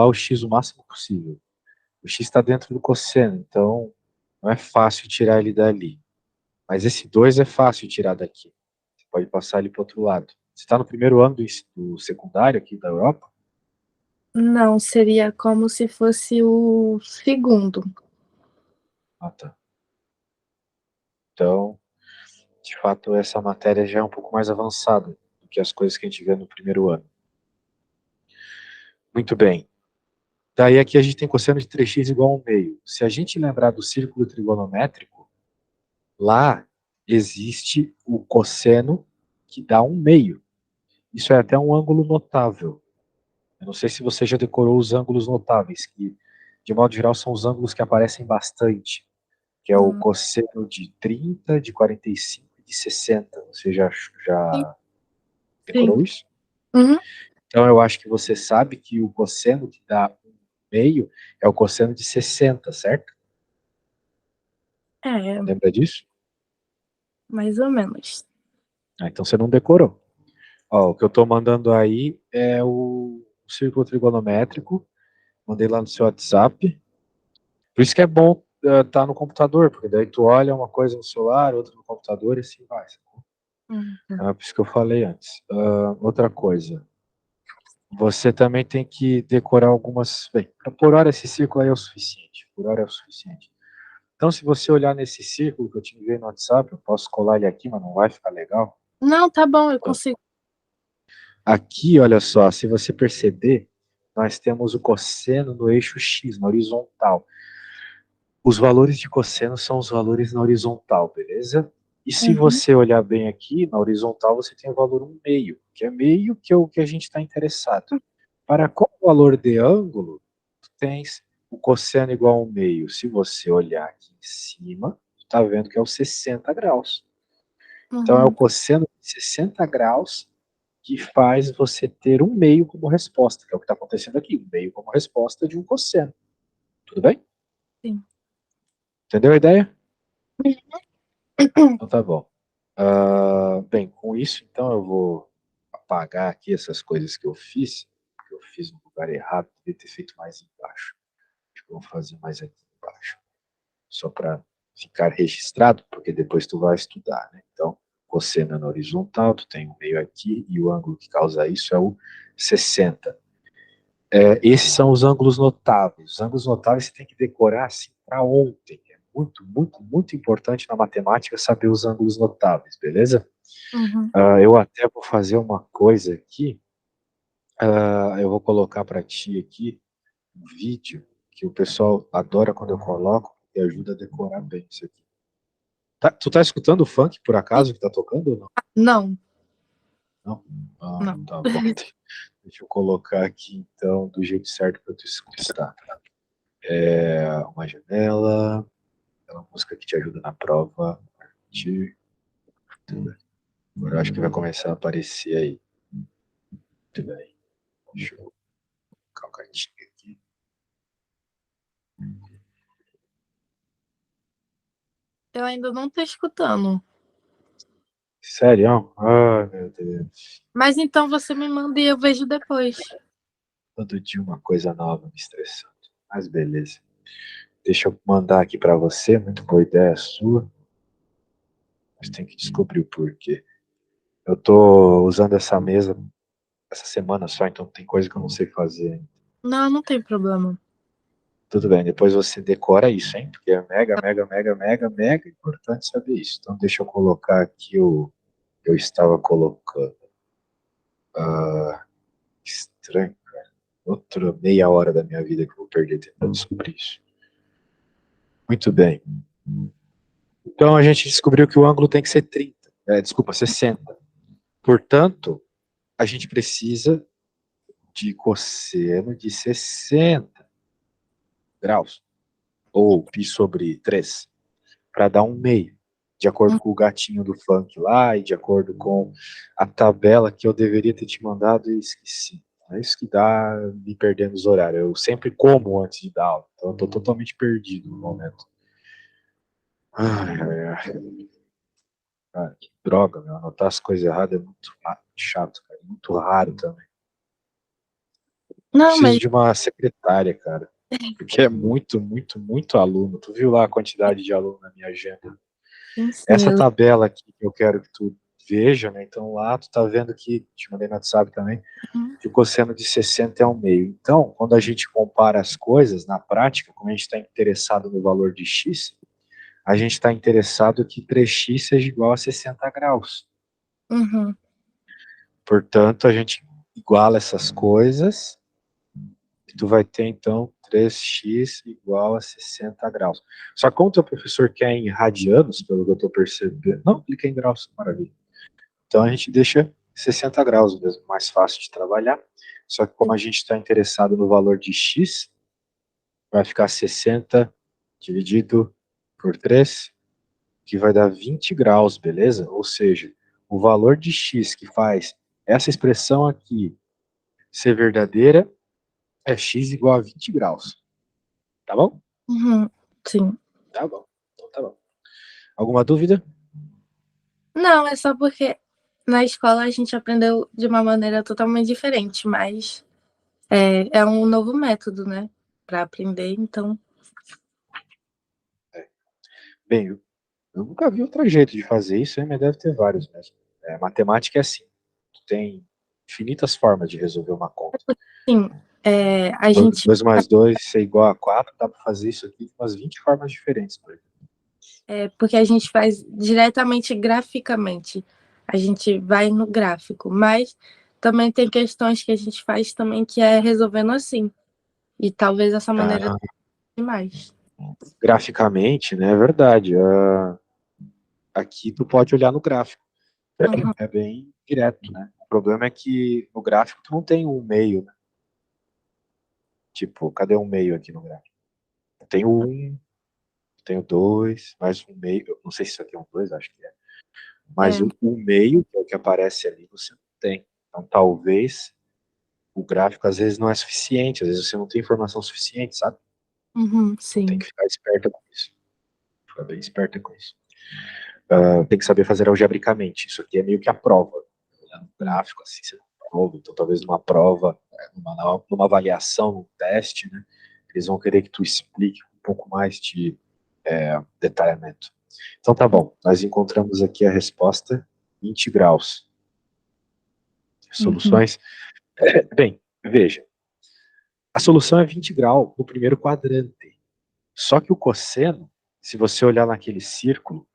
o x o máximo possível. O x está dentro do cosseno, então não é fácil tirar ele dali. Mas esse 2 é fácil tirar daqui. Você pode passar ele para o outro lado. Você está no primeiro ano do secundário aqui da Europa? Não, seria como se fosse o segundo. Ah, tá. Então, de fato, essa matéria já é um pouco mais avançada do que as coisas que a gente vê no primeiro ano. Muito bem. Daí aqui a gente tem cosseno de 3x igual a 1 meio. Se a gente lembrar do círculo trigonométrico, lá existe o cosseno que dá 1 meio. Isso é até um ângulo notável. Eu não sei se você já decorou os ângulos notáveis, que de modo geral são os ângulos que aparecem bastante, que é o Hum, cosseno de 30, de 45 e de 60. Você sim, já sim. decorou isso? Uhum. Então eu acho que você sabe que o cosseno que dá 1 meio é o cosseno de 60, certo? É, Lembra disso? mais ou menos. Ah, então você não decorou. Ó, o que eu estou mandando aí é o círculo trigonométrico. Mandei lá no seu WhatsApp. Por isso que é bom tá no computador, porque daí tu olha uma coisa no celular, outra no computador e assim vai. Uhum. Por isso que eu falei antes. Outra coisa, você também tem que decorar algumas. Bem, por hora esse círculo aí é o suficiente. Por hora é o suficiente. Então, se você olhar nesse círculo que eu te enviei no WhatsApp, eu posso colar ele aqui, mas não vai ficar legal. Não, tá bom, eu Então, consigo. aqui, olha só, se você perceber, nós temos o cosseno no eixo X, na horizontal. Os valores de cosseno são os valores na horizontal, beleza? E se Uhum. você olhar bem aqui, na horizontal você tem o valor 1 meio, que é meio que é o que a gente está interessado. Para qual valor de ângulo, tu tens o cosseno igual a 1 meio? Se você olhar aqui em cima, tu está vendo que é o 60 graus. Então é o Uhum. cosseno de 60 graus que faz você ter 1 meio como resposta, que é o que está acontecendo aqui, 1 meio como resposta de um cosseno. Tudo bem? Sim. Entendeu a ideia? Então tá bom. Bem, com isso, então eu vou apagar aqui essas coisas que eu fiz, que eu fiz no lugar errado, devia ter feito mais embaixo. Acho que eu vou fazer mais aqui embaixo, só para ficar registrado, porque depois tu vai estudar, né? Então, cosseno na horizontal, tu tem um meio aqui, e o ângulo que causa isso é o 60. Esses são os ângulos notáveis. Os ângulos notáveis você tem que decorar assim para ontem. É muito, muito, muito importante na matemática saber os ângulos notáveis, beleza? Uhum. Eu até vou fazer uma coisa aqui. Eu vou colocar para ti aqui um vídeo que o pessoal adora quando eu coloco e ajuda a decorar bem isso aqui. Tu tá escutando o funk por acaso que tá tocando ou não? Não, Não? não. Tá bom. Deixa eu colocar aqui então do jeito certo para tu escutar. Uma janela, aquela música que te ajuda na prova. Agora eu acho que vai começar a aparecer aí. Muito bem. Deixa eu colocar o gatinho aqui. Eu ainda não tô escutando. Sério? Ai, meu Deus. Mas então você me manda e eu vejo depois. Todo dia uma coisa nova me estressando. Mas beleza. Deixa eu mandar aqui para você. Muito boa ideia sua. Mas tem que descobrir o porquê. Eu tô usando essa mesa essa semana só, então tem coisa que eu não sei fazer. Não, não tem problema. Tudo bem, depois você decora isso, hein? Porque é mega, mega, mega, mega, mega importante saber isso. Então deixa eu colocar aqui o que eu estava colocando. Estranho, cara. Outra meia hora da minha vida que eu vou perder tentando descobrir isso. Muito bem. Então a gente descobriu que o ângulo tem que ser 30. Desculpa, 60. Portanto, a gente precisa de cosseno de 60 graus, ou π sobre 3, para dar um meio, de acordo com o gatinho do funk lá, e de acordo com a tabela que eu deveria ter te mandado e esqueci. É isso que dá me perdendo os horários. Eu sempre como antes de dar aula, então eu tô totalmente perdido no momento. Ai, ai, ai. Cara, que droga, meu. Anotar as coisas erradas é muito chato, cara. Muito raro também. Não, Preciso mas de uma secretária, cara. Porque é muito, muito, muito aluno. Tu viu lá a quantidade de aluno na minha agenda? sim, sim, Essa tabela aqui que eu quero que tu veja, né? Então lá tu tá vendo que, te mandei no WhatsApp também, que o cosseno de 60 é 1/2. Então, quando a gente compara as coisas, na prática, como a gente está interessado no valor de x, a gente está interessado que 3x seja igual a 60 graus. Uhum. Portanto, a gente iguala essas coisas e tu vai ter, então, 3x igual a 60 graus. Só que como o teu professor quer em radianos, pelo que eu estou percebendo... Não, ele quer em graus, maravilha. Então, a gente deixa 60 graus mesmo, mais fácil de trabalhar. Só que como a gente está interessado no valor de x, vai ficar 60 dividido por 3, que vai dar 20 graus, beleza? Ou seja, o valor de x que faz essa expressão aqui ser verdadeira é x igual a 20 graus. Tá bom? Uhum. Sim. Tá bom. Então tá bom. Alguma dúvida? Não, é só porque na escola a gente aprendeu de uma maneira totalmente diferente, mas é um novo método, né, para aprender, então. Bem, eu nunca vi outro jeito de fazer isso, mas deve ter vários mesmo. Matemática é assim. Tu tem infinitas formas de resolver uma conta. Sim, a gente 2 mais 2 é igual a 4, dá para fazer isso aqui de umas 20 formas diferentes. Por exemplo. porque a gente faz diretamente graficamente. A gente vai no gráfico, mas também tem questões que a gente faz também que é resolvendo assim. E talvez essa maneira Ah, seja mais. graficamente, né, é verdade. Aqui tu pode olhar no gráfico. Uhum. É bem direto, né? O problema é que no gráfico tu não tem um meio, né? Tipo, cadê um meio aqui no gráfico? Tem o 1, tem o 2, mais um meio. Eu não sei se isso aqui é um 2, acho que é. Mas É, o meio, que é o que aparece ali, você não tem. Então talvez o gráfico às vezes não é suficiente, às vezes você não tem informação suficiente, sabe? uhum, Então tem sim. que ficar esperta com isso. Ficar bem esperta com isso. Tem que saber fazer algebricamente. Isso aqui é meio que a prova. Olhando no gráfico, assim, você não prova. Então, talvez numa prova, numa avaliação, num teste, né, eles vão querer que tu explique um pouco mais de detalhamento. Então, tá bom. Nós encontramos aqui a resposta, 20 graus. Uhum, Soluções. Bem, veja. A solução é 20 graus no primeiro quadrante. Só que o cosseno, se você olhar naquele círculo,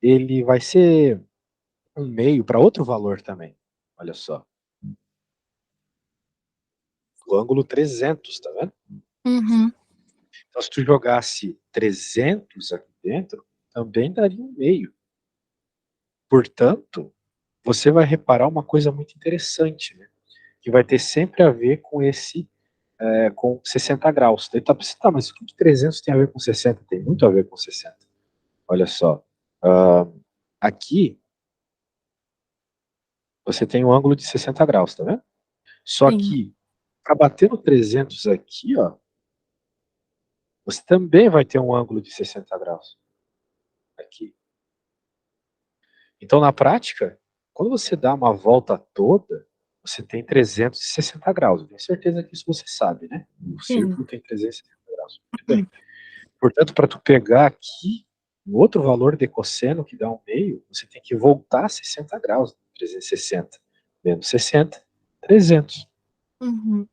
ele vai ser um meio para outro valor também. Olha só. O ângulo 300, tá vendo? uhum, Então, se tu jogasse 300 aqui dentro, também daria um meio. Portanto, você vai reparar uma coisa muito interessante, né? Que vai ter sempre a ver com com 60 graus. Daí tá pensando, tá, mas o que 300 tem a ver com 60? Tem muito a ver com 60. Olha só. Aqui, você tem um ângulo de 60 graus, tá vendo? Só sim. que, para bater no 300 aqui, ó, você também vai ter um ângulo de 60 graus. Aqui. Então, na prática, quando você dá uma volta toda, você tem 360 graus. Eu tenho certeza que isso você sabe, né? O Sim. círculo tem 360 graus. Muito bem. Portanto, para tu pegar aqui o outro valor de cosseno, que dá um meio, você tem que voltar 60 graus. 360 menos 60, 300. Uhum.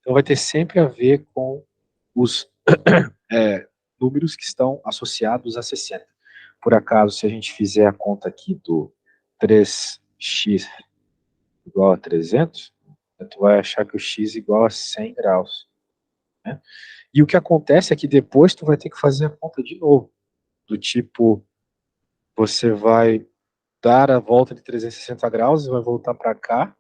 Então, vai ter sempre a ver com os números que estão associados a 60. Por acaso, se a gente fizer a conta aqui do 3x igual a 300, tu vai achar que o x é igual a 100 graus. Né? E o que acontece é que depois tu vai ter que fazer a conta de novo. Do tipo, você vai dar a volta de 360 graus e vai voltar para cá,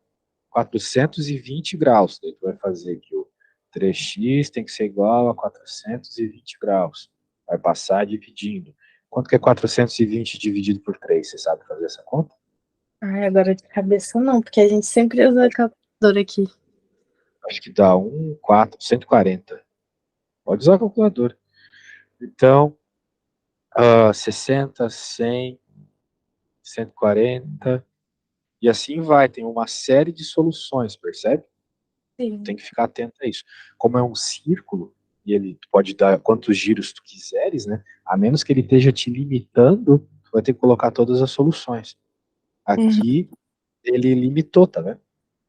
420 graus. Daí tu vai fazer que o 3x tem que ser igual a 420 graus. Vai passar dividindo. Quanto que é 420 dividido por 3? Você sabe fazer essa conta? Ai, agora de cabeça não, porque a gente sempre usa calculadora aqui. Acho que dá 140. Pode usar a calculadora. Então, 60, 100, 140, e assim vai. Tem uma série de soluções, percebe? Sim. Tem que ficar atento a isso. Como é um círculo, e ele pode dar quantos giros tu quiseres, né? A menos que ele esteja te limitando, tu vai ter que colocar todas as soluções. Uhum. Aqui, ele limitou, tá vendo?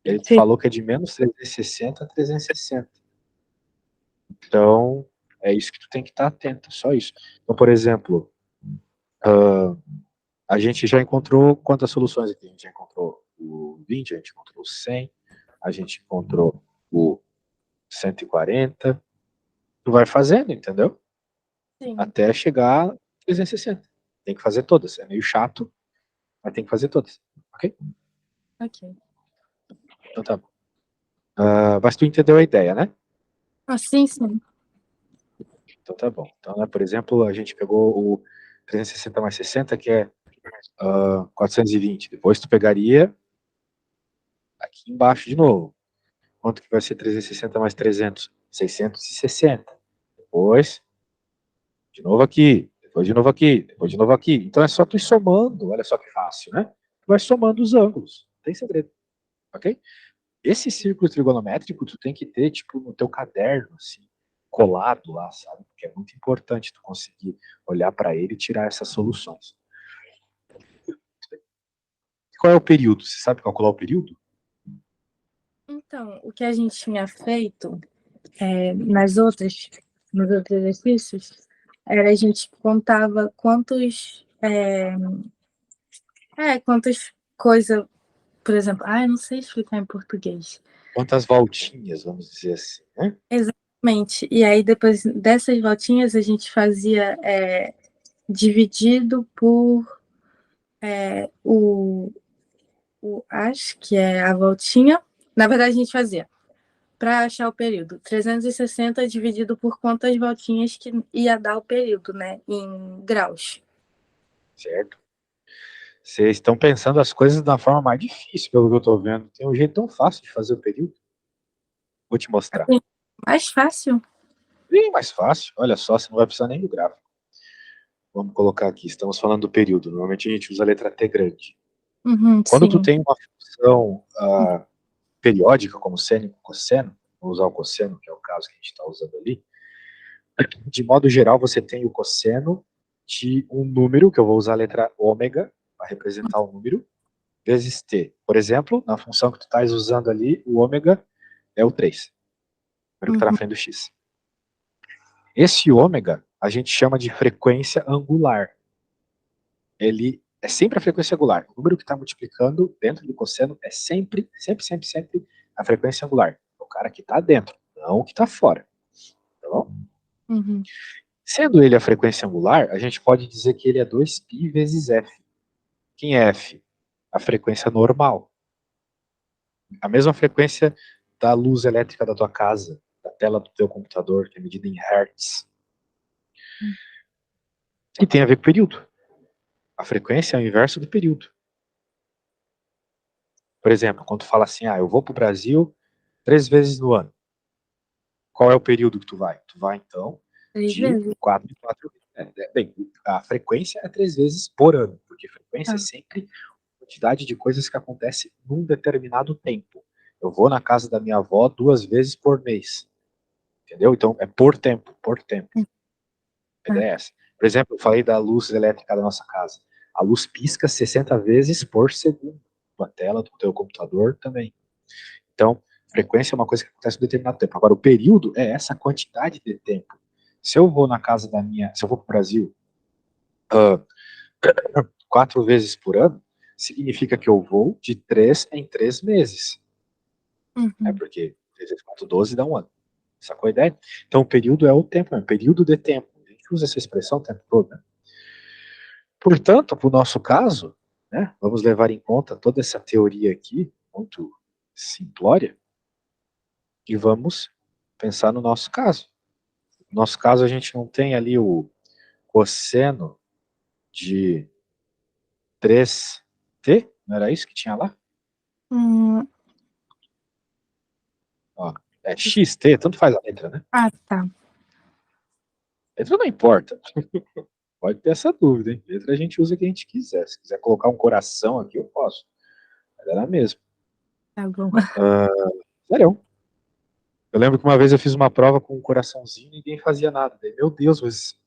Ele Sim. falou que é de menos 360 a 360. Então, é isso que tu tem que estar atento, só isso. Então, por exemplo, a gente já encontrou quantas soluções aqui? A gente já encontrou o 20, a gente encontrou o 100, a gente encontrou o 140. Tu vai fazendo, entendeu? Sim. Até chegar a 360. Tem que fazer todas. É meio chato, mas tem que fazer todas. Ok? Ok. Então tá bom. Mas tu entendeu a ideia, né? Ah, sim, sim. Então tá bom. Então, né, por exemplo, a gente pegou o 360 mais 60, que é 420. Depois tu pegaria aqui embaixo de novo. Quanto que vai ser 360 mais 300? 660. Depois, de novo aqui. Depois de novo aqui. Depois de novo aqui. Então é só tu ir somando. Olha só que fácil, né? Tu vai somando os ângulos. Não tem segredo. Ok? Esse círculo trigonométrico tu tem que ter, tipo, no teu caderno, assim, colado lá, sabe? Porque é muito importante tu conseguir olhar para ele e tirar essas soluções. Qual é o período? Você sabe calcular o período? Então, o que a gente tinha feito nos outros exercícios, era a gente contava quantas coisas, por exemplo, eu não sei explicar em português. Quantas voltinhas, vamos dizer assim, né? Exatamente. E aí, depois dessas voltinhas, a gente fazia dividido por acho que é a voltinha. Na verdade, a gente fazia para achar o período. 360 dividido por quantas voltinhas que ia dar o período, né? Em graus. Certo? Vocês estão pensando as coisas da forma mais difícil, pelo que eu estou vendo. Tem um jeito tão fácil de fazer o período. Vou te mostrar. Assim, mais fácil. Bem mais fácil. Olha só, você não vai precisar nem do gráfico. Vamos colocar aqui. Estamos falando do período. Normalmente a gente usa a letra T grande. Uhum, Quando tu sim. tem uma função periódica, como seno e cosseno, vou usar o cosseno, que é o caso que a gente está usando ali, de modo geral, você tem o cosseno de um número, que eu vou usar a letra ômega para representar o número, vezes t. Por exemplo, na função que tu estás usando ali, o ômega é o 3, o número que está na Uhum, frente do x. Esse ômega a gente chama de frequência angular. Ele é sempre a frequência angular. O número que está multiplicando dentro do cosseno é sempre, sempre, sempre, sempre a frequência angular. O cara que está dentro, não o que está fora. Tá bom? uhum, Sendo ele a frequência angular, a gente pode dizer que ele é 2π vezes f. Quem é f? A frequência normal. A mesma frequência da luz elétrica da tua casa, da tela do teu computador, que é medida em hertz. E tem a ver com o período. A frequência é o inverso do período. Por exemplo, quando tu fala assim, eu vou para o Brasil 3 vezes no ano. Qual é o período que tu vai? Tu vai, então, 3 de vezes. 4 em 4 vezes. Bem, a frequência é 3 vezes por ano, porque frequência é Ah, sempre a quantidade de coisas que acontece num determinado tempo. Eu vou na casa da minha avó 2 vezes por mês. Entendeu? Então, é por tempo, por tempo. A ah, ideia é essa. Por exemplo, eu falei da luz elétrica da nossa casa. A luz pisca 60 vezes por segundo. A tela do teu computador também. Então, frequência é uma coisa que acontece em um determinado tempo. Agora, o período é essa quantidade de tempo. Se eu vou na casa da minha, se eu vou para o Brasil 4 vezes por ano, significa que eu vou de 3 em 3 meses. É uhum. porque 3 vezes 4, 12 dá um ano. Sacou a ideia? Então, o período é o tempo, é um período de tempo. A gente usa essa expressão o tempo todo, né? Portanto, para o nosso caso, né, vamos levar em conta toda essa teoria aqui, muito simplória, e vamos pensar no nosso caso. No nosso caso, a gente não tem ali o cosseno de 3t, não era isso que tinha lá? Hum, Ó, é xt, tanto faz a letra, né? tá. A letra não importa. Pode ter essa dúvida, hein? Letra a gente usa o que a gente quiser. Se quiser colocar um coração aqui, eu posso. Mas é na mesma. Tá bom. Sério. Eu lembro que uma vez eu fiz uma prova com um coraçãozinho e ninguém fazia nada. Daí, meu Deus, mas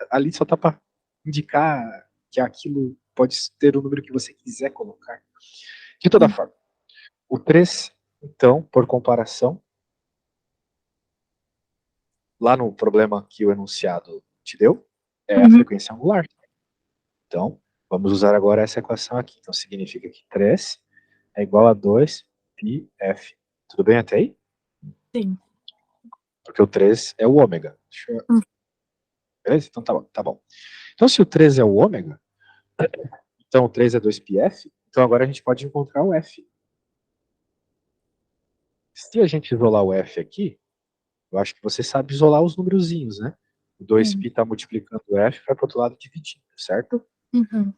ali só tá para indicar que aquilo pode ter o número que você quiser colocar. De toda forma, o 3, então, por comparação, lá no problema que o enunciado te deu, é a frequência angular. Então, vamos usar agora essa equação aqui. Então, significa que 3 é igual a 2πf. Tudo bem até aí? Sim. Porque o 3 é o ômega. Beleza? Então tá bom, tá bom. Então, se o 3 é o ômega, então o 3 é 2πf, então agora a gente pode encontrar o f. Se a gente isolar o f aqui, eu acho que você sabe isolar os númerozinhos, né? O 2π está multiplicando o f, vai para o outro lado dividindo, certo? Uhum.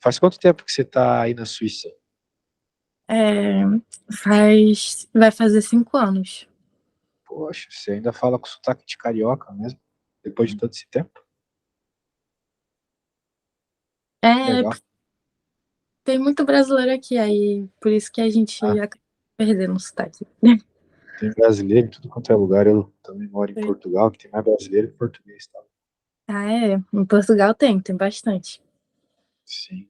Faz quanto tempo que você está aí na Suíça? Vai fazer 5 anos. Poxa, você ainda fala com sotaque de carioca mesmo, depois de todo esse tempo? Legal. Tem muito brasileiro aqui, aí por isso que a gente Ah, acaba perdendo o sotaque. tem brasileiro em tudo quanto é lugar. Eu também moro em Portugal, que tem mais brasileiro que português, tá? Ah, é? Em Portugal tem bastante. Sim.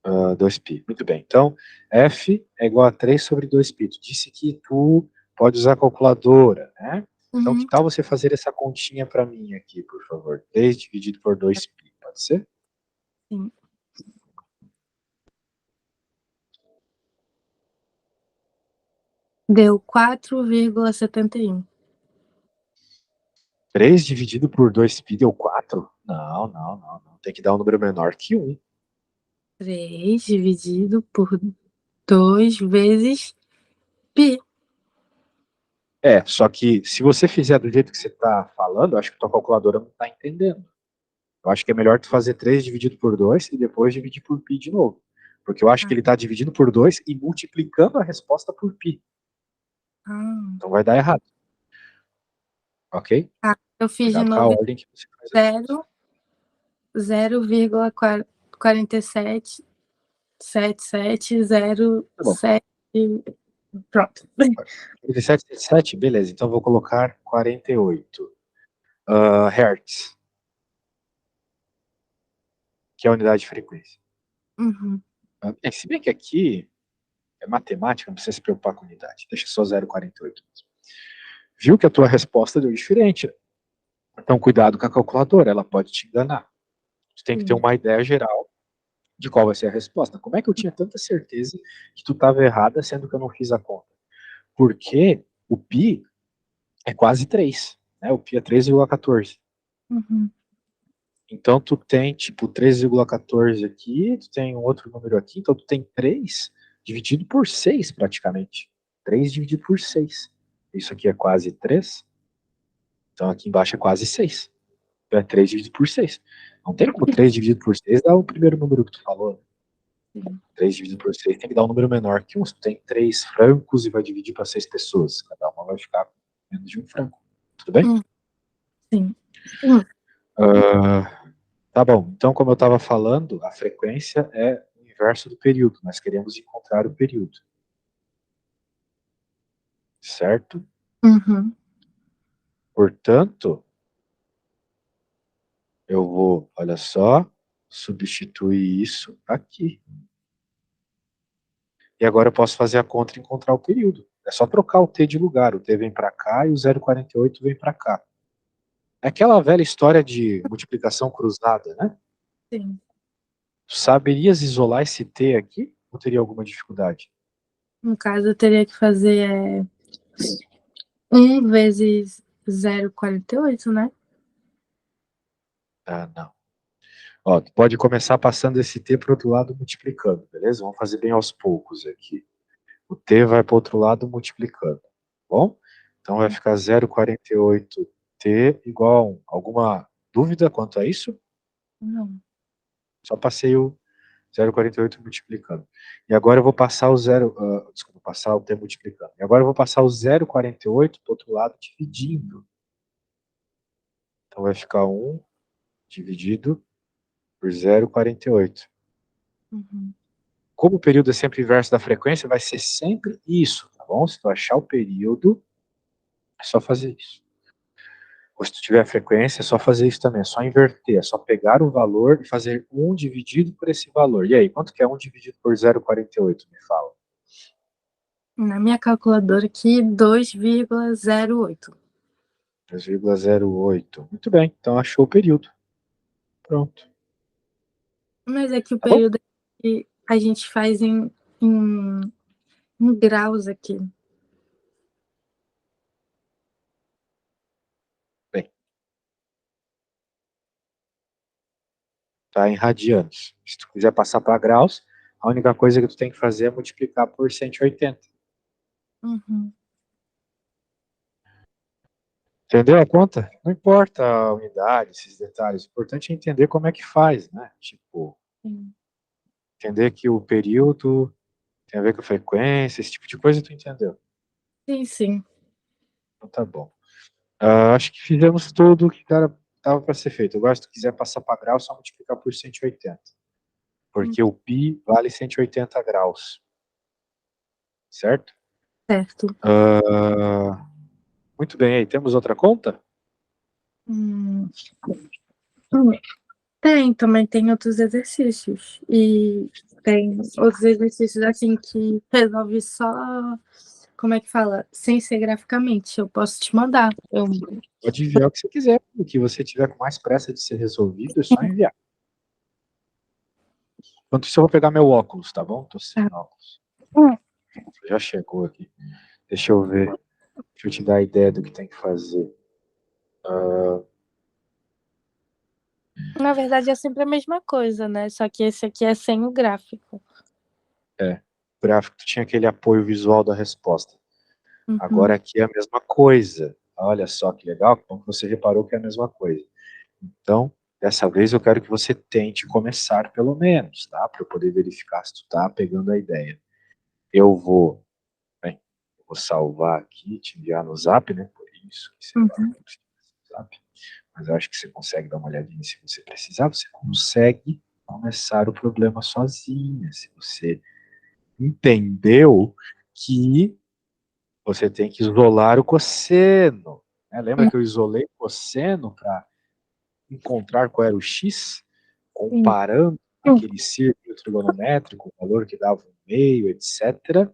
2π. Muito bem. Então, f é igual a 3 sobre 2π. Tu disse que tu pode usar a calculadora, né? Então, que tal você fazer essa continha para mim aqui, por favor? 3 dividido por 2π, pode ser? Sim. Deu 4,71. 3 dividido por 2π deu 4? Não, não, não, não. Tem que dar um número menor que 1. 3 dividido por 2 vezes π. Só que se você fizer do jeito que você está falando, eu acho que tua calculadora não está entendendo. Eu acho que é melhor tu fazer 3 dividido por 2 e depois dividir por π de novo. Porque eu acho que ele está dividindo por 2 e multiplicando a resposta por π. Então vai dar errado. Ok? Eu fiz de Cuidado com a novo ordem que você faz as coisas. Tá bom. 0,47707. Pronto. 47, 77, beleza. Então vou colocar 48 Hertz, que é a unidade de frequência. Uhum. Se bem que aqui é matemática, não precisa se preocupar com unidade. Deixa só 0,48 mesmo. Viu que a tua resposta deu diferente. Então cuidado com a calculadora, ela pode te enganar. Tu tem que ter uma ideia geral de qual vai ser a resposta. Como é que eu tinha tanta certeza que tu estava errada, sendo que eu não fiz a conta? Porque o π é quase 3, né? O π é 3,14. Uhum. Então tu tem tipo 3,14 aqui, tu tem um outro número aqui, então tu tem 3 dividido por 6 praticamente. 3 dividido por 6. Isso aqui é quase 3. Então aqui embaixo é quase 6. Então é 3 dividido por 6. Não tem como 3 dividido por 6 dar o primeiro número que tu falou. 3 dividido por 6 tem que dar um número menor que 1. Tu tem 3 francos e vai dividir para 6 pessoas. Cada uma vai ficar com menos de um franco. Tudo bem? Sim. Tá bom. Então, como eu estava falando, a frequência é o inverso do período. Nós queremos encontrar o período. Certo? Uhum. Portanto, eu vou, olha só, substituir isso aqui. E agora eu posso fazer a conta e encontrar o período. É só trocar o t de lugar. O t vem para cá e o 0,48 vem para cá. É aquela velha história de multiplicação cruzada, né? Sim. Tu saberias isolar esse t aqui? Ou teria alguma dificuldade? No caso, eu teria que fazer 1 vezes 0,48, né? Ah, não. Ó, tu pode começar passando esse t para o outro lado multiplicando, beleza? Vamos fazer bem aos poucos aqui. O t vai para o outro lado multiplicando, tá bom? Então vai ficar 0,48t igual a 1. Alguma dúvida quanto a isso? Não. Só passei o 0,48 multiplicando. E agora eu vou passar o desculpa, passar o t multiplicando. E agora eu vou passar o 0,48 para o outro lado dividindo. Então vai ficar 1 dividido por 0,48. Uhum. Como o período é sempre inverso da frequência, vai ser sempre isso. tá bom? Se tu achar o período, é só fazer isso. Ou se tu tiver a frequência, é só fazer isso também, é só inverter, é só pegar o valor e fazer 1 dividido por esse valor. E aí, quanto que é 1 dividido por 0,48? Me fala. Na minha calculadora aqui, 2,08. 2,08. Muito bem, então achou o período. Pronto. Mas é que o Tá bom? período que a gente faz em, em graus aqui. Bem, tá em radianos. Se tu quiser passar para graus, a única coisa que tu tem que fazer é multiplicar por 180. Uhum. Entendeu a conta? Não importa a unidade, esses detalhes. O importante é entender como é que faz, né? Tipo, Sim, entender que o período tem a ver com a frequência, esse tipo de coisa, tu entendeu? sim. Sim. Então tá bom. Acho que fizemos tudo o que dava para ser feito. Agora, se tu quiser passar para grau, é só multiplicar por 180. Porque o π vale 180 graus. Certo? Certo. Muito bem. Aí, temos outra conta? Hum, também tem outros exercícios. E tem outros exercícios assim que resolve só, como é que fala? Sem ser graficamente. Eu posso te mandar. Pode enviar o que você quiser. O que você tiver com mais pressa de ser resolvido, é só enviar. Enquanto isso, eu vou pegar meu óculos, tá bom? Tô sem óculos. Já chegou aqui. Deixa eu ver. Deixa eu te dar a ideia do que tem que fazer. Na verdade, é sempre a mesma coisa, né? Só que esse aqui é sem o gráfico. O gráfico tinha aquele apoio visual da resposta. Uhum. Agora aqui é a mesma coisa. Olha só que legal, como você reparou que é a mesma coisa. Então, dessa vez eu quero que você tente começar pelo menos, tá? Para eu poder verificar se tu tá pegando a ideia. Eu vou, bem, eu vou salvar aqui, te enviar no Zap, né? Por isso que você vai Uhum. no Zap. Mas eu acho que você consegue dar uma olhadinha se você precisar. Você consegue começar o problema sozinha. Se você entendeu que você tem que isolar o cosseno, né? Lembra que eu isolei o cosseno para encontrar qual era o x, Sim. comparando aquele círculo trigonométrico, o valor que dava um meio, etc.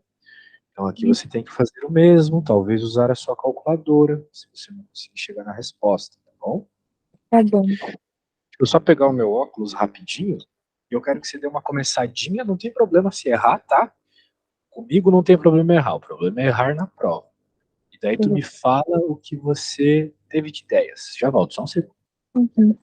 Então aqui você tem que fazer o mesmo, talvez usar a sua calculadora, se você não conseguir chegar na resposta, tá bom? Tá bom. Eu só pegar o meu óculos rapidinho, e eu quero que você dê uma começadinha, não tem problema se errar, tá? Comigo não tem problema errar, o problema é errar na prova. E daí tu me fala o que você teve de ideias. Já volto, só um segundo. Uhum.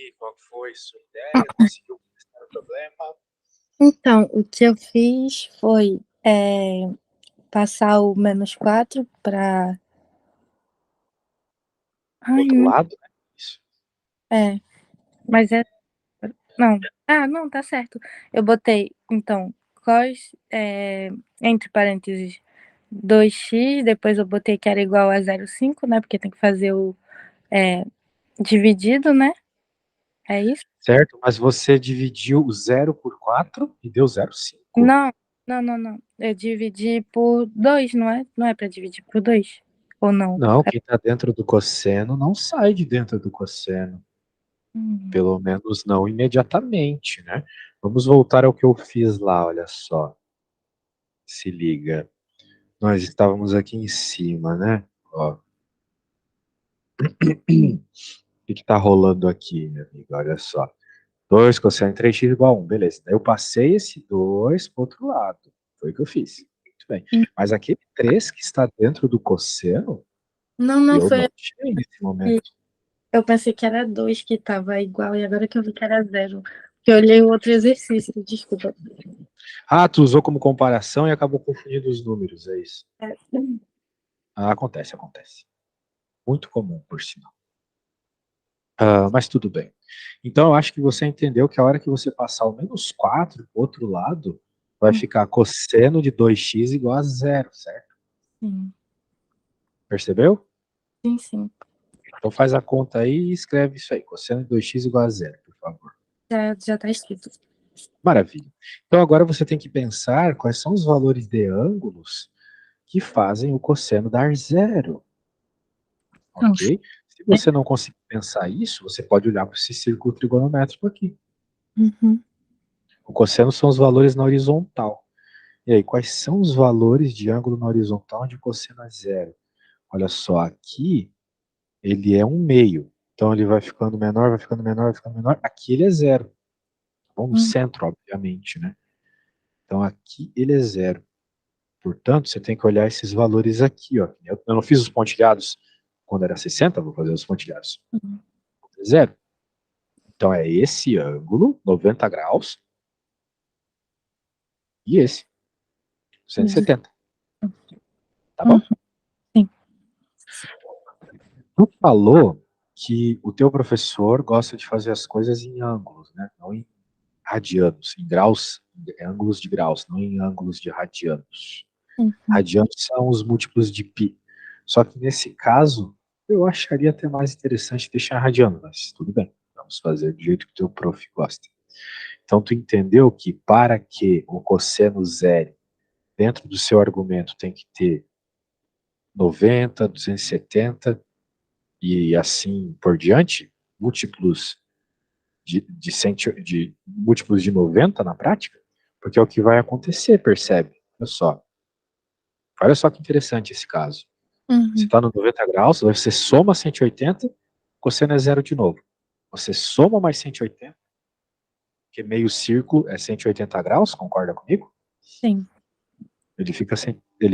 aí, qual foi sua ideia? Conseguiu começar o problema? Então, o que eu fiz foi passar o -4 para. Ai, Outro lado, né? Isso. mas é. Não. Ah, não, tá certo. Eu botei, então, cos, entre parênteses, 2x, depois eu botei que era igual a 0,5, né? Porque tem que fazer o dividido, né? É isso? Certo? Mas você dividiu o 0 por 4 e deu 0,5. Não, não, não, não. Eu dividi por 2, não é? Não é para dividir por 2? Ou não? Não, quem está dentro do cosseno não sai de dentro do cosseno. Hum. Pelo menos não imediatamente, né? Vamos voltar ao que eu fiz lá, olha só. Se liga. Nós estávamos aqui em cima, né? Ó. O que está rolando aqui, minha amiga? Olha só. 2 cosseno de 3x igual a 1, beleza. Daí eu passei esse 2 para o outro lado. Foi o que eu fiz. Muito bem. Mas aquele 3 que está dentro do cosseno, Não, não eu foi. não tirei nesse momento. Eu pensei que era 2 que tava igual, e agora que eu vi que era 0. Porque eu olhei o outro exercício, desculpa. Ah, tu usou como comparação e acabou confundindo os números, é isso. É. Ah, acontece, acontece. Muito comum, por sinal. Ah, mas tudo bem. Então, eu acho que você entendeu que a hora que você passar o -4 pro outro lado, vai ficar cosseno de 2x igual a 0, certo? Sim, Percebeu? sim, sim. Então faz a conta aí e escreve isso aí. Cosseno de 2x igual a 0, por favor. Já tá escrito. Maravilha. Então agora você tem que pensar quais são os valores de ângulos que fazem o cosseno dar 0. Não, Ok? Se você não conseguir pensar isso, você pode olhar para esse círculo trigonométrico aqui. uhum. O cosseno são os valores na horizontal. E aí, quais são os valores de ângulo na horizontal onde o cosseno é 0? Olha só, aqui ele é 1/2. Então ele vai ficando menor, vai ficando menor, vai ficando menor. Aqui ele é 0. Bom, no centro, obviamente, né? Então aqui ele é 0. Portanto, você tem que olhar esses valores aqui, ó. Eu não fiz os pontilhados quando era 60, vou fazer os pontilhados. 0. Então é esse ângulo, 90 graus, e esse, 170. Tá bom? Sim. Tu falou que o teu professor gosta de fazer as coisas em ângulos, né? Não em radianos, em graus, em ângulos de graus, não em ângulos de radianos. Uhum. Radianos são os múltiplos de π. Só que nesse caso, eu acharia até mais interessante deixar radiano, mas tudo bem, vamos fazer do jeito que o teu prof gosta. Então tu entendeu que para que o cosseno zero dentro do seu argumento tem que ter 90, 270 e assim por diante, múltiplos múltiplos de 90 na prática, porque é o que vai acontecer, percebe? Olha só que interessante esse caso. Você Uhum. está no 90 graus, você soma 180, cosseno é 0 de novo. Você soma mais 180, porque meio círculo é 180 graus, concorda comigo? Sim. Ele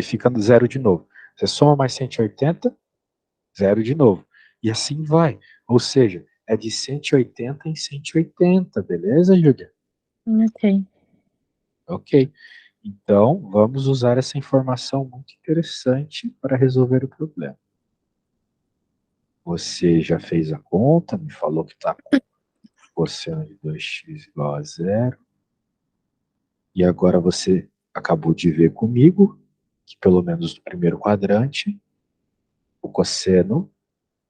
fica no 0 de novo. Você soma mais 180, 0 de novo. E assim vai. Ou seja, é de 180 em 180, beleza, Júlia? Ok. Ok. Então, vamos usar essa informação muito interessante para resolver o problema. Você já fez a conta, me falou que está com cosseno de 2x igual a 0. E agora você acabou de ver comigo que, pelo menos no primeiro quadrante, o cosseno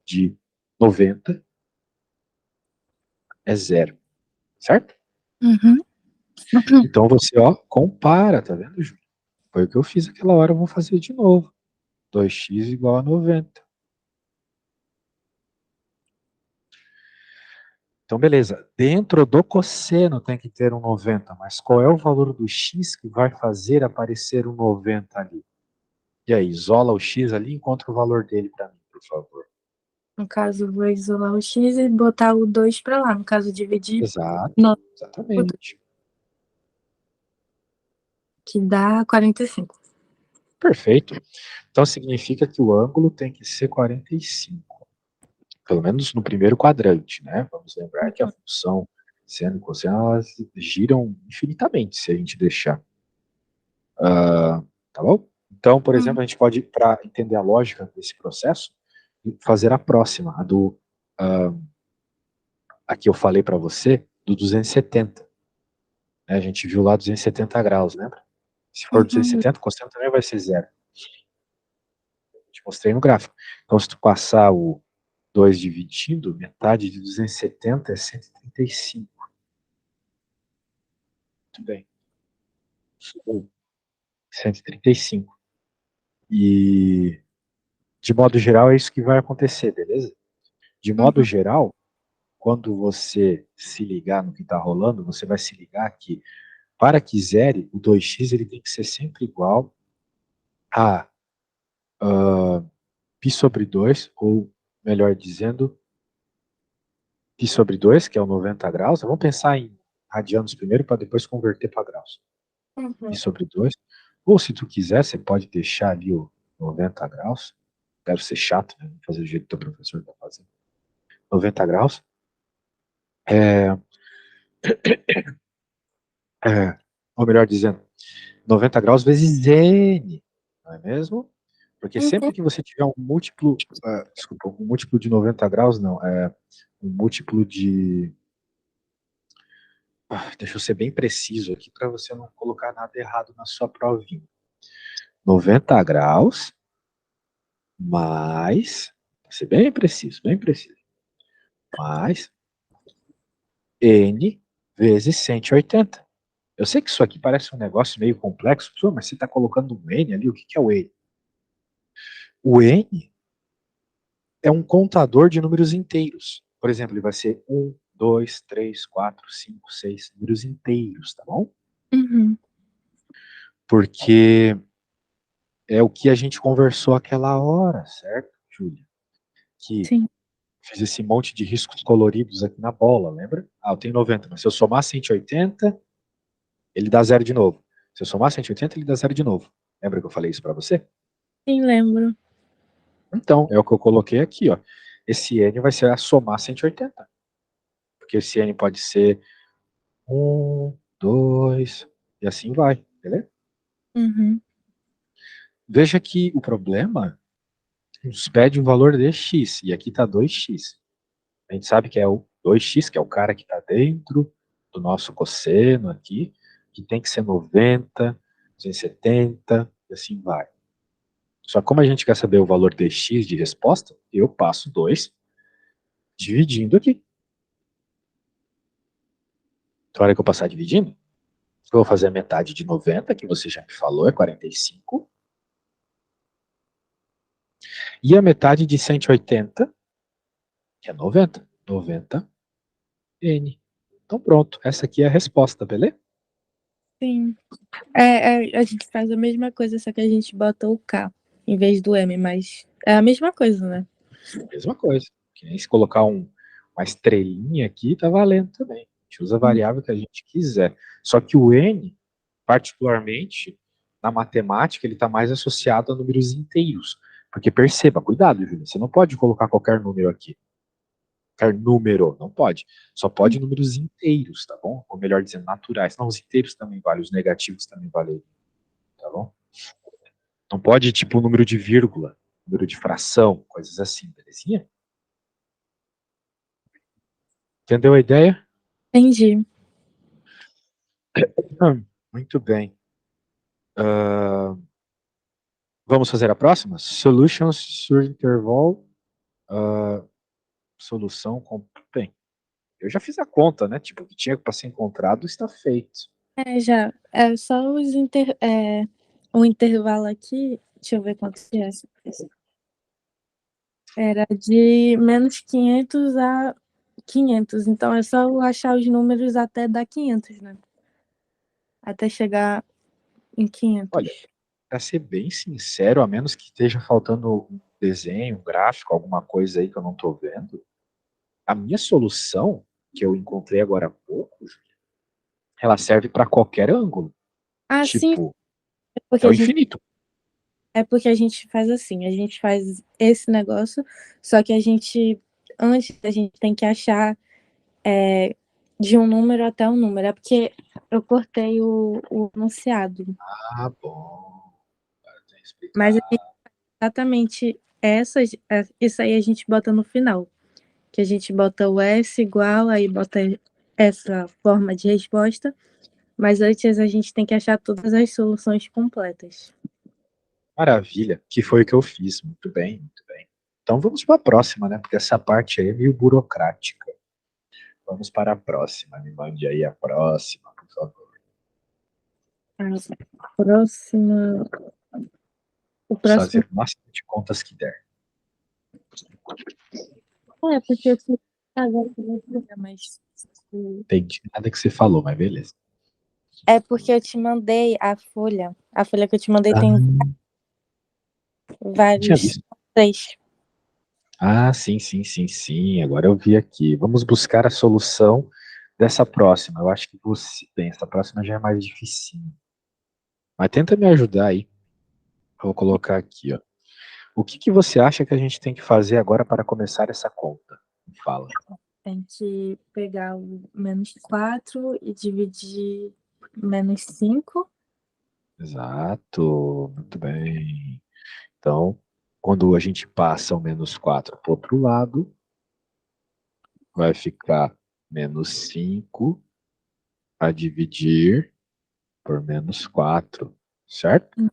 de 90 é 0, certo? Uhum. Então você, ó, compara, tá vendo, Júlio? Foi o que eu fiz aquela hora, eu vou fazer de novo. 2x igual a 90. Então, beleza. Dentro do cosseno tem que ter um 90, mas qual é o valor do x que vai fazer aparecer um 90 ali? E aí, isola o x ali e encontra o valor dele para mim, por favor. No caso, vou isolar o x e botar o 2 para lá. No caso, dividir Exato, no exatamente. que dá 45. Perfeito. Então significa que o ângulo tem que ser 45. pelo menos no primeiro quadrante, né? Vamos lembrar que a função seno e cosseno, elas giram infinitamente se a gente deixar. Tá bom? Então, por exemplo, a gente pode, para entender a lógica desse processo, fazer a próxima, a que eu falei para você, do 270. Né? A gente viu lá 270 graus, lembra? Se for 270, o cosseno também vai ser zero. Eu te mostrei no gráfico. Então, se tu passar o 2 dividindo, metade de 270 é 135. Muito bem. 135. E, de modo geral, é isso que vai acontecer, beleza? De modo geral, quando você se ligar no que está rolando, você vai se ligar que, para que zere, o 2x ele tem que ser sempre igual a π sobre 2, ou, melhor dizendo, π sobre 2, que é o 90 graus. Vamos pensar em radianos primeiro, para depois converter para graus. Π sobre 2. Ou, se tu quiser, você pode deixar ali o 90 graus. Quero ser chato, né? Vou fazer do jeito que o teu professor está fazendo. 90 graus. Ou melhor dizendo, 90 graus vezes n, não é mesmo? Porque sempre que você tiver um múltiplo, desculpa, um múltiplo de 90 graus, não, um múltiplo de... deixa eu ser bem preciso aqui para você não colocar nada errado na sua provinha. 90 graus mais, vou ser bem preciso, mais n vezes 180. Eu sei que isso aqui parece um negócio meio complexo, mas você está colocando um n ali, o que é o n? O n é um contador de números inteiros. Por exemplo, ele vai ser 1, 2, 3, 4, 5, 6, números inteiros, tá bom? Porque é o que a gente conversou aquela hora, certo, Júlia? Que Sim. fiz esse monte de riscos coloridos aqui na bola, lembra? Eu tenho 90, mas se eu somar 180, ele dá zero de novo. Se eu somar 180, ele dá zero de novo. Lembra que eu falei isso para você? Sim, lembro. Então, é o que eu coloquei aqui, ó. Esse n vai ser a somar 180. Porque esse n pode ser 1, 2, e assim vai, beleza? Veja que o problema nos pede um valor de x, e aqui está 2x. A gente sabe que é o 2x, que é o cara que está dentro do nosso cosseno aqui, que tem que ser 90, 270, e assim vai. Só que como a gente quer saber o valor de x de resposta, eu passo 2 dividindo aqui. Então, a hora que eu passar dividindo, eu vou fazer a metade de 90, que você já me falou, é 45. E a metade de 180, que é 90. 90 N. Então pronto, essa aqui é a resposta, beleza? Sim. A gente faz a mesma coisa, só que a gente bota o K em vez do M, mas é a mesma coisa, né? Mesma coisa. Que nem se colocar uma estrelinha aqui, tá valendo também. A gente usa a variável que a gente quiser. Só que o N, particularmente, na matemática, ele está mais associado a números inteiros. Porque perceba, cuidado, Júlia, você não pode colocar qualquer número aqui. Qualquer número, não pode. Só pode números inteiros, tá bom? Ou melhor dizendo, naturais. Não, os inteiros também valem, os negativos também valem, tá bom? Não pode, tipo, número de vírgula, número de fração, coisas assim, belezinha? Entendeu a ideia? Entendi. Muito bem. Vamos fazer a próxima? Solutions sur interval. Solução com... Bem, eu já fiz a conta, né? Tipo, o que tinha para ser encontrado está feito. Já. É só o intervalo aqui. Deixa eu ver quanto que é. Era de menos 500 a 500. Então é só eu achar os números até dar 500, né? Até chegar em 500. Olha, para ser bem sincero, a menos que esteja faltando um desenho, um gráfico, alguma coisa aí que eu não estou vendo, a minha solução, que eu encontrei agora há pouco, ela serve para qualquer ângulo. Ah, sim. Tipo, Porque é a o gente, infinito. é porque a gente faz assim. A gente faz esse negócio, só que a gente antes a gente tem que achar de um número até um número. É porque eu cortei o enunciado. Ah, bom. Agora tem que Mas explicar. exatamente isso aí a gente bota no final. Que a gente bota o S igual, aí bota essa forma de resposta. Mas antes a gente tem que achar todas as soluções completas. Maravilha, que foi o que eu fiz. Muito bem, muito bem. Então vamos para a próxima, né? Porque essa parte aí é meio burocrática. Vamos para a próxima. Me mande aí a próxima, por favor. A próxima. O Vamos próximo. fazer o máximo de contas que der. Porque eu tinha agora que eu vou explicar, mas. Entendi nada que você falou, mas beleza. É porque eu te mandei a folha. A folha que eu te mandei Ah, tem não tinha vários visto. três. Ah, sim, sim, sim, sim. Agora eu vi aqui. Vamos buscar a solução dessa próxima. Eu acho que você. Bem, essa próxima já é mais difícil. Mas tenta me ajudar aí. Eu vou colocar aqui, ó. O que que você acha que a gente tem que fazer agora para começar essa conta? Me fala. Tem que pegar o -4 e dividir -5. Exato, muito bem. Então, quando a gente passa o -4 para o outro lado, vai ficar -5 a dividir por -4, certo?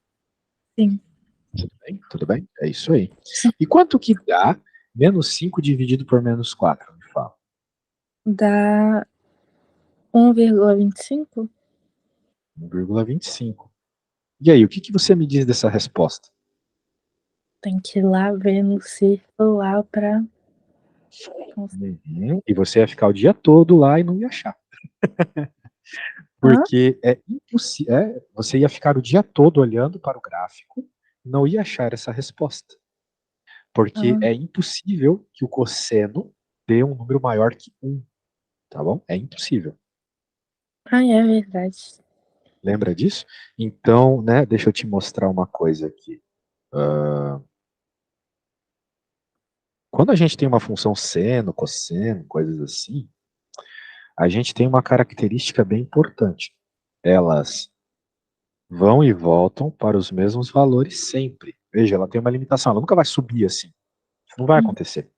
Sim. Tudo bem? Tudo bem? É isso aí. E quanto que dá -5 dividido por -4? Me fala. Dá 1,25. 1,25. E aí, o que que você me diz dessa resposta? Tem que ir lá ver no círculo lá para. Uhum. E você ia ficar o dia todo lá e não ia achar. Hã? Porque é impossível. Você ia ficar o dia todo olhando para o gráfico e não ia achar essa resposta. Porque Ah, é impossível que o cosseno dê um número maior que 1, tá bom? É impossível. é verdade. Lembra disso? Então, né, deixa eu te mostrar uma coisa aqui. Quando a gente tem uma função seno, cosseno, coisas assim, a gente tem uma característica bem importante. Elas vão e voltam para os mesmos valores sempre. Veja, ela tem uma limitação, ela nunca vai subir assim. Isso não vai Uhum. acontecer,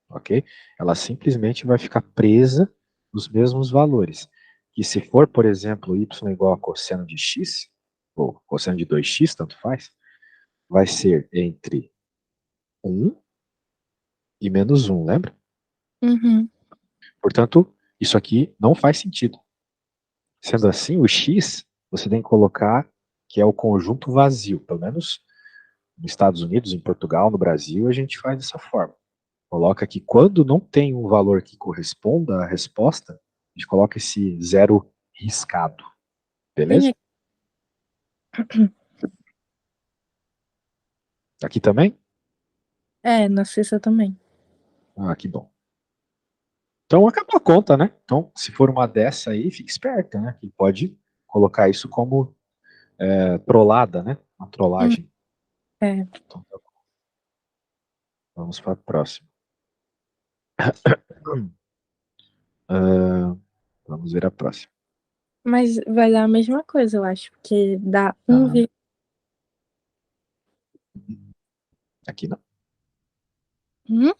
ok? Ela simplesmente vai ficar presa nos mesmos valores. Que se for, por exemplo, y igual a cosseno de x, ou cosseno de 2x, tanto faz, vai ser entre 1 e -1, lembra? Uhum. Portanto, isso aqui não faz sentido. Sendo assim, o x você tem que colocar que é o conjunto vazio. Pelo menos nos Estados Unidos, em Portugal, no Brasil, a gente faz dessa forma. Coloca que quando não tem um valor que corresponda à resposta, a gente coloca esse zero riscado. Tem Beleza? aqui. Aqui também? Na sexta também. Ah, que bom. Então acabou a conta, né? Então, se for uma dessa aí, fique esperta, né? Que pode colocar isso como trollada, né? Uma Hum, trollagem. é. Então, tá bom. Vamos para a próxima. Vamos ver a próxima. Mas vai dar a mesma coisa, eu acho, porque dá Não, 1, aqui não. hum?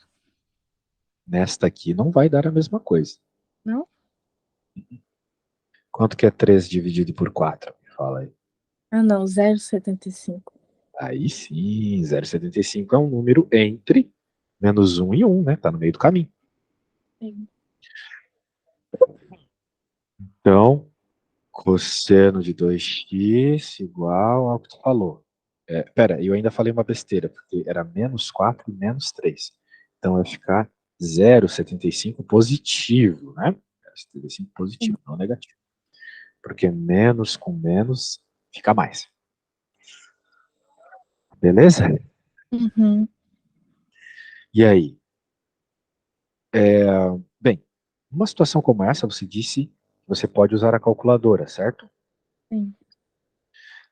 Nesta aqui não vai dar a mesma coisa. Não? Quanto que é 3 dividido por 4? Me fala aí. Ah, não, 0,75. Aí sim, 0,75 é um número entre -1 e 1, né? Tá no meio do caminho. Sim. Então, cosseno de 2x igual ao que tu falou. Pera, eu ainda falei uma besteira, porque era -4 e -3. Então vai ficar 0,75 positivo, né? 0,75 positivo, não negativo. Porque menos com menos fica mais. Beleza? Uhum. E aí? É, bem, numa situação como essa, você disse que você pode usar a calculadora, certo? Sim.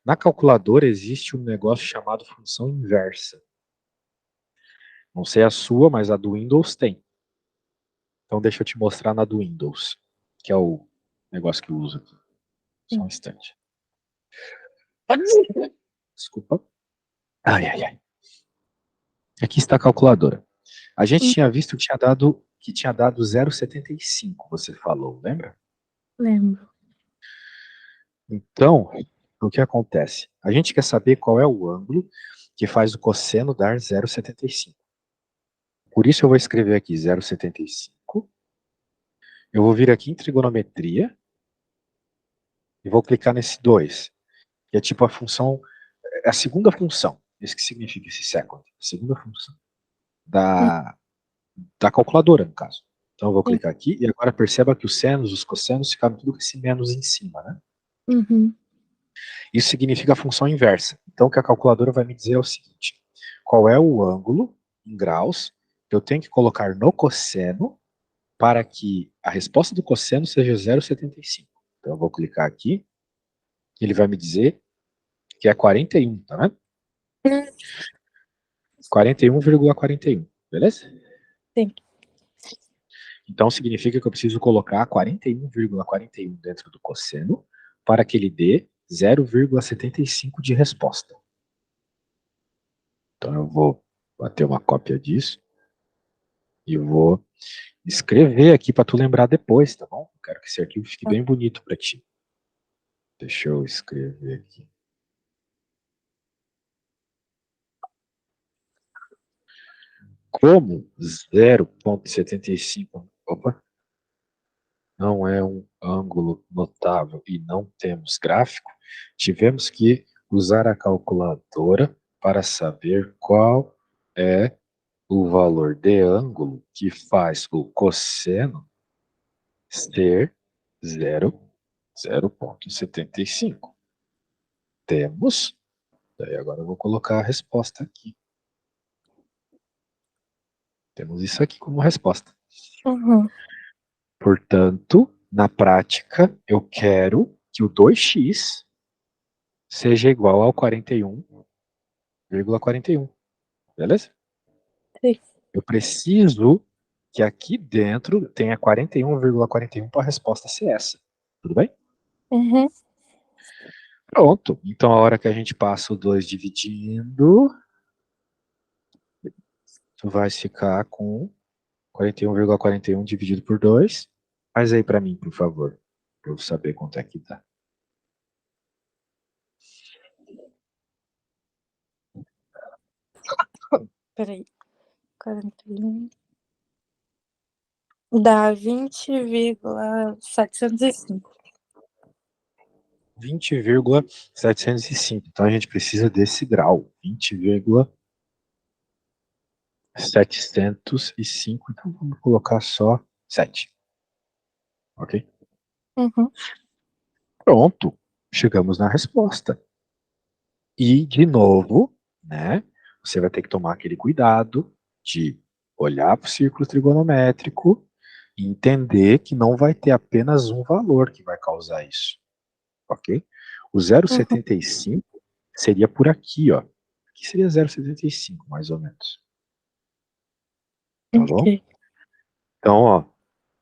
Na calculadora existe um negócio chamado função inversa. Não sei a sua, mas a do Windows tem. Então deixa eu te mostrar na do Windows, que é o negócio que eu uso aqui. Só um instante. Desculpa. Ai, ai, ai. Aqui está a calculadora. A gente tinha visto que tinha dado 0,75, você falou, lembra? Lembro. Então, o que acontece? A gente quer saber qual é o ângulo que faz o cosseno dar 0,75. Por isso eu vou escrever aqui 0,75. Eu vou vir aqui em trigonometria e vou clicar nesse 2, que é tipo a função, é a segunda função. Isso que significa esse second, a segunda função da calculadora, no caso. Então eu vou clicar aqui e agora perceba que os senos, os cossenos ficaram tudo com esse menos em cima, né? Uhum. Isso significa a função inversa. Então o que a calculadora vai me dizer é o seguinte: qual é o ângulo em graus que eu tenho que colocar no cosseno para que a resposta do cosseno seja 0,75. Então eu vou clicar aqui, ele vai me dizer que é 41, tá vendo? 41,41, beleza? Sim. Então significa que eu preciso colocar 41,41 dentro do cosseno para que ele dê 0,75 de resposta. Então eu vou bater uma cópia disso e vou escrever aqui para tu lembrar depois, tá bom? Eu quero que esse arquivo fique bem bonito para ti. Deixa eu escrever aqui. Como 0,75, opa, não é um ângulo notável e não temos gráfico, tivemos que usar a calculadora para saber qual é o valor de ângulo que faz o cosseno ser 0,75. Temos. Daí agora eu vou colocar a resposta aqui. Temos isso aqui como resposta. Uhum. Portanto, na prática, eu quero que o 2x seja igual ao 41,41. Beleza? Sim. Eu preciso que aqui dentro tenha 41,41 para a resposta ser essa. Tudo bem? Uhum. Pronto. Então, a hora que a gente passa o 2 dividindo, tu vai ficar com 41,41 dividido por 2. Faz aí para mim, por favor, para eu saber quanto é que dá. Peraí. 41. Dá 20,705. 20,705. Então, a gente precisa desse grau. 20,705. Então, vamos colocar só 7. Ok? Uhum. Pronto. Chegamos na resposta. E, de novo, né, você vai ter que tomar aquele cuidado de olhar para o círculo trigonométrico e entender que não vai ter apenas um valor que vai causar isso. Ok? O Uhum. 0,75 seria por aqui, ó. Aqui seria 0,75, mais ou menos. Tá bom? Ok. Então, ó,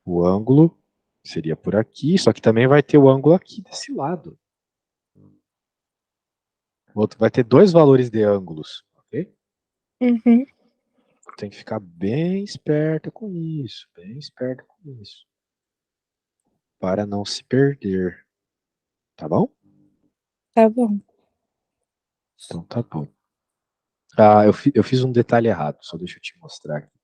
o ângulo seria por aqui, só que também vai ter o ângulo aqui desse lado. O outro vai ter dois valores de ângulos, ok? Uhum. Tem que ficar bem esperto com isso, bem esperto com isso, para não se perder, tá bom? Tá bom. Então tá bom. Ah, eu fiz um detalhe errado, só deixa eu te mostrar aqui.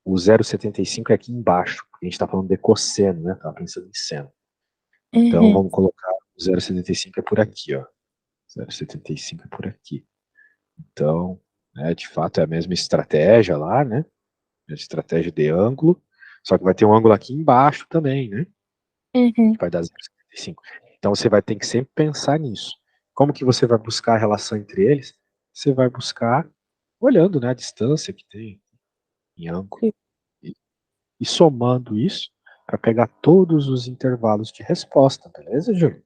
O 0,75 é aqui embaixo, porque a gente está falando de cosseno, né? Tava pensando em seno. Então Uhum. vamos colocar o 0,75 é por aqui, ó. 0,75 é por aqui. Então, né, de fato é a mesma estratégia lá, né? A estratégia de ângulo, só que vai ter um ângulo aqui embaixo também, né? Uhum. Que vai dar 0,75. Então você vai ter que sempre pensar nisso. Como que você vai buscar a relação entre eles? Você vai buscar olhando, né, a distância que tem em ângulo Sim. e somando isso para pegar todos os intervalos de resposta, beleza, Júlio?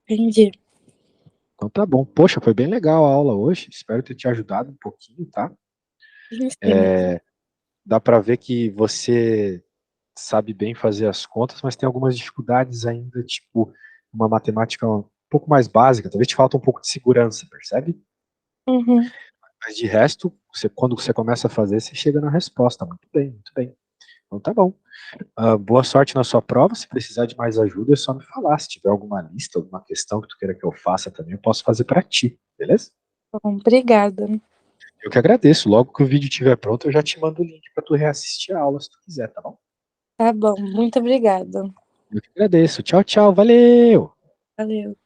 Entendi. Então tá bom. Poxa, foi bem legal a aula hoje. Espero ter te ajudado um pouquinho, tá? Sim. Dá para ver que você sabe bem fazer as contas, mas tem algumas dificuldades ainda, tipo uma matemática um pouco mais básica, talvez te falta um pouco de segurança, percebe? Uhum. Mas de resto, quando você começa a fazer, você chega na resposta. Muito bem, muito bem. Então tá bom. Boa sorte na sua prova. Se precisar de mais ajuda, é só me falar. Se tiver alguma lista, alguma questão que tu queira que eu faça também, eu posso fazer para ti, beleza? Bom, obrigada. Eu que agradeço. Logo que o vídeo estiver pronto, eu já te mando o link para tu reassistir a aula, se tu quiser, tá bom? Tá bom, muito obrigada. Eu que agradeço. Tchau, tchau. Valeu! Valeu.